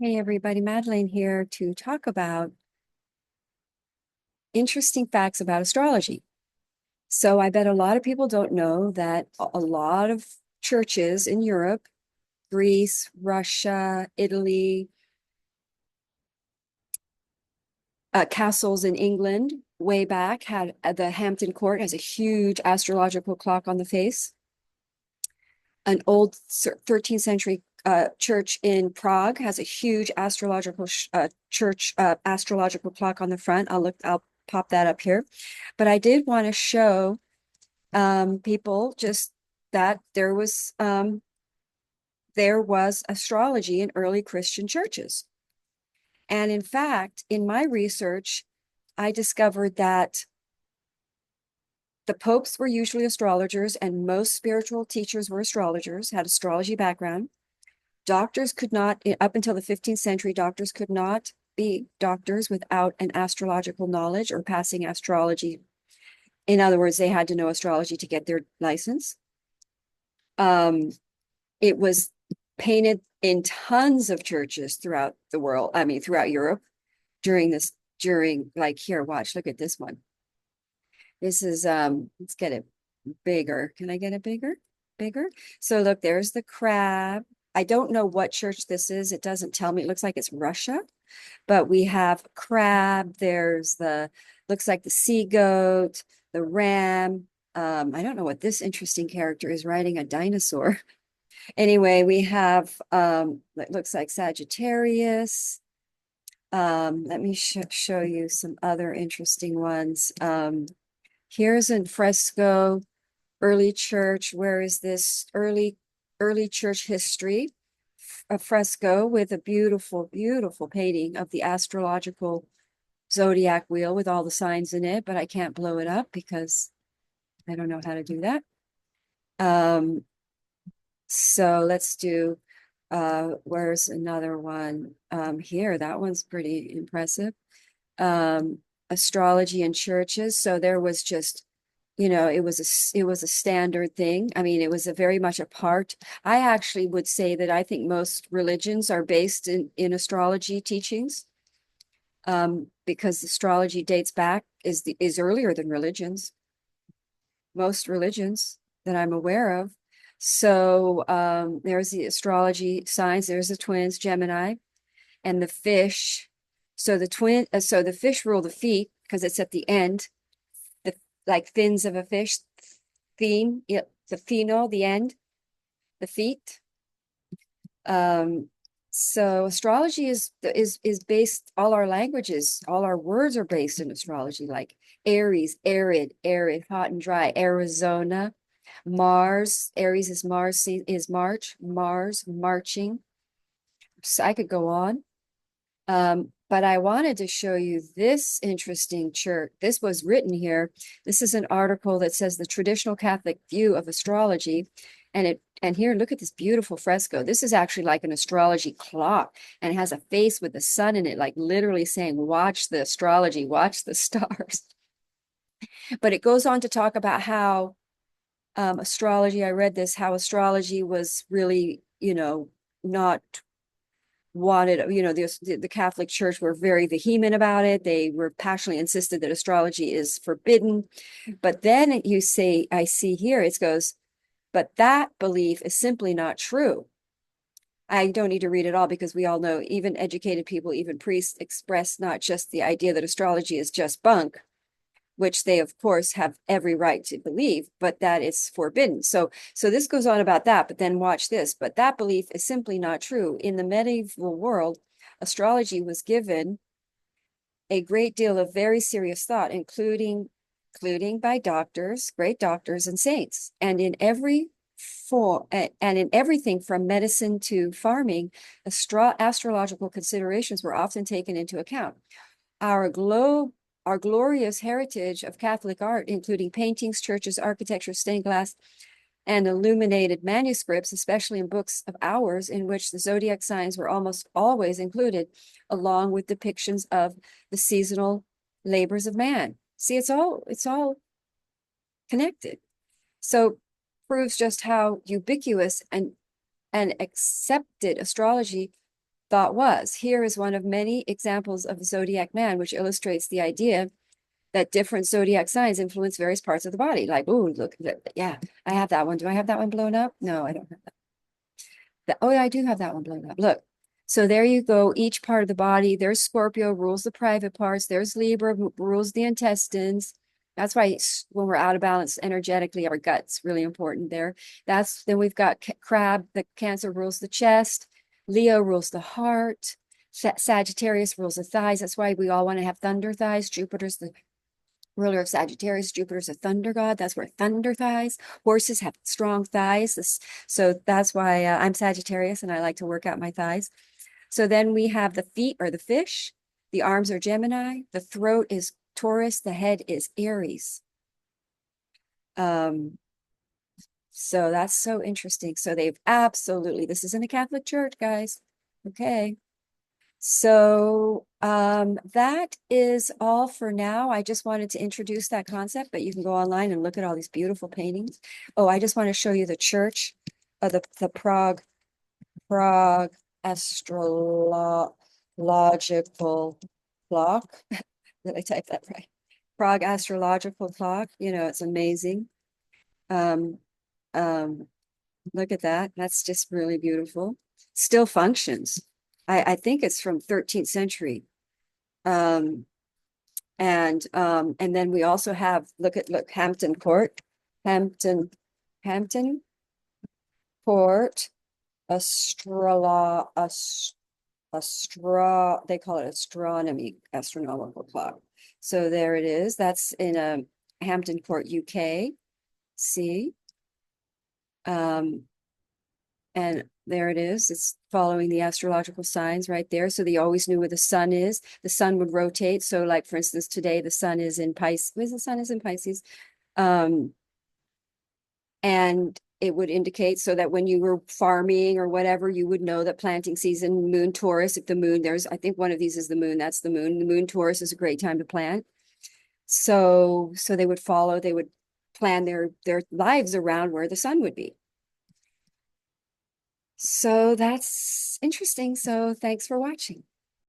Hey everybody, Madeline here to talk about interesting facts about astrology. So I bet a lot of people don't know that a lot of churches in Europe, Greece, Russia, Italy, castles in England way back had the Hampton Court has a huge astrological clock on the face. An old 13th century church in Prague has a huge astrological clock on the front. I'll pop that up here. But I did want to show people just that there was astrology in early Christian churches. And in fact, in my research, I discovered that the popes were usually astrologers, and most spiritual teachers were astrologers, had astrology background. Doctors could not, up until the 15th century, doctors could not be doctors without an astrological knowledge or passing astrology. In other words, they had to know astrology to get their license. It was painted in tons of churches throughout the world, I mean, throughout Europe during like here, watch, look at this one. This is, let's get it bigger. Can I get it bigger? Bigger? So look, there's the crab. I don't know what church this is. It doesn't tell me. It looks like it's Russia, but we have crab. There's looks like the sea goat, the ram. I don't know what this interesting character is riding a dinosaur. Anyway, we have, it looks like Sagittarius. Let me show you some other interesting ones. Here's a fresco, early church. Where is this? Early church history. A fresco with a beautiful, beautiful painting of the astrological zodiac wheel with all the signs in it, but I can't blow it up because I don't know how to do that. So let's do, where's another one? Here, that one's pretty impressive. Astrology in churches. So there was just, it was a standard thing. I mean, it was a very much a part. I actually would say that I think most religions are based in astrology teachings, because astrology dates back is earlier than religions, most religions that I'm aware of. So there's the astrology signs. There's the twins, Gemini, and the fish. So the fish rule the feet because it's at the end, the like fins of a fish, fin, the fino, the end, the feet. So astrology is based, all our languages, all our words are based in astrology, like Aries, arid, hot and dry, Arizona, Mars, Aries is Mars, is March, Mars, marching. So I could go on. But I wanted to show you this interesting chart. This was written here. This is an article that says the traditional Catholic view of astrology. And here, look at this beautiful fresco. This is actually like an astrology clock and it has a face with the sun in it, like literally saying, watch the astrology, watch the stars. But it goes on to talk about how astrology, I read this, how astrology was really, not wanted, the Catholic Church were very vehement about it. They were passionately insisted that astrology is forbidden. But then I see here, it goes, but that belief is simply not true. I don't need to read it all because we all know even educated people, even priests, express not just the idea that astrology is just bunk, which they of course have every right to believe, but that is forbidden. So this goes on about that, but then watch this. But that belief is simply not true. In the medieval world, astrology was given a great deal of very serious thought, including by doctors, great doctors and saints. And in everything from medicine to farming, astrological considerations were often taken into account. Our glorious heritage of Catholic art, including paintings, churches, architecture, stained glass, and illuminated manuscripts, especially in books of hours in which the zodiac signs were almost always included, along with depictions of the seasonal labors of man. See, it's all connected. So proves just how ubiquitous and accepted astrology thought was. Here is one of many examples of the zodiac man, which illustrates the idea that different zodiac signs influence various parts of the body. Like, oh, look, yeah, I have that one. Do I have that one blown up? No, I don't have that. Oh, yeah, I do have that one blown up. Look. So there you go. Each part of the body. There's Scorpio, rules the private parts. There's Libra, rules the intestines. That's why when we're out of balance energetically, our gut's really important there. Then we've got Crab, the Cancer rules the chest. Leo rules the heart. Sagittarius rules the thighs. That's why we all want to have thunder thighs. Jupiter's the ruler of Sagittarius. Jupiter's a thunder god. That's where thunder thighs. Horses have strong thighs. So that's why I'm Sagittarius and I like to work out my thighs. So then we have the feet are the fish. The arms are Gemini. The throat is Taurus. The head is Aries. So that's so interesting. So they've absolutely, this isn't a Catholic church, guys. Okay. So that is all for now. I just wanted to introduce that concept, but you can go online and look at all these beautiful paintings. Oh, I just want to show you the church of the Prague astrological clock. Did I type that right? Prague astrological clock. You know, it's amazing. Look at that. That's just really beautiful. Still functions. I think it's from 13th century. And then we also have look Hampton Court, Hampton Court, they call it astronomical clock. So there it is. That's in Hampton Court, UK. See? And there it is. It's following the astrological signs right there. So they always knew where the sun is. The sun would rotate. So like, for instance, today the sun is in Pisces. The sun is in Pisces. And it would indicate so that when you were farming or whatever, you would know that planting season, moon Taurus, if the moon, I think one of these is the moon, that's the moon. The moon Taurus is a great time to plant. So they would plan their lives around where the sun would be. So that's interesting. So thanks for watching.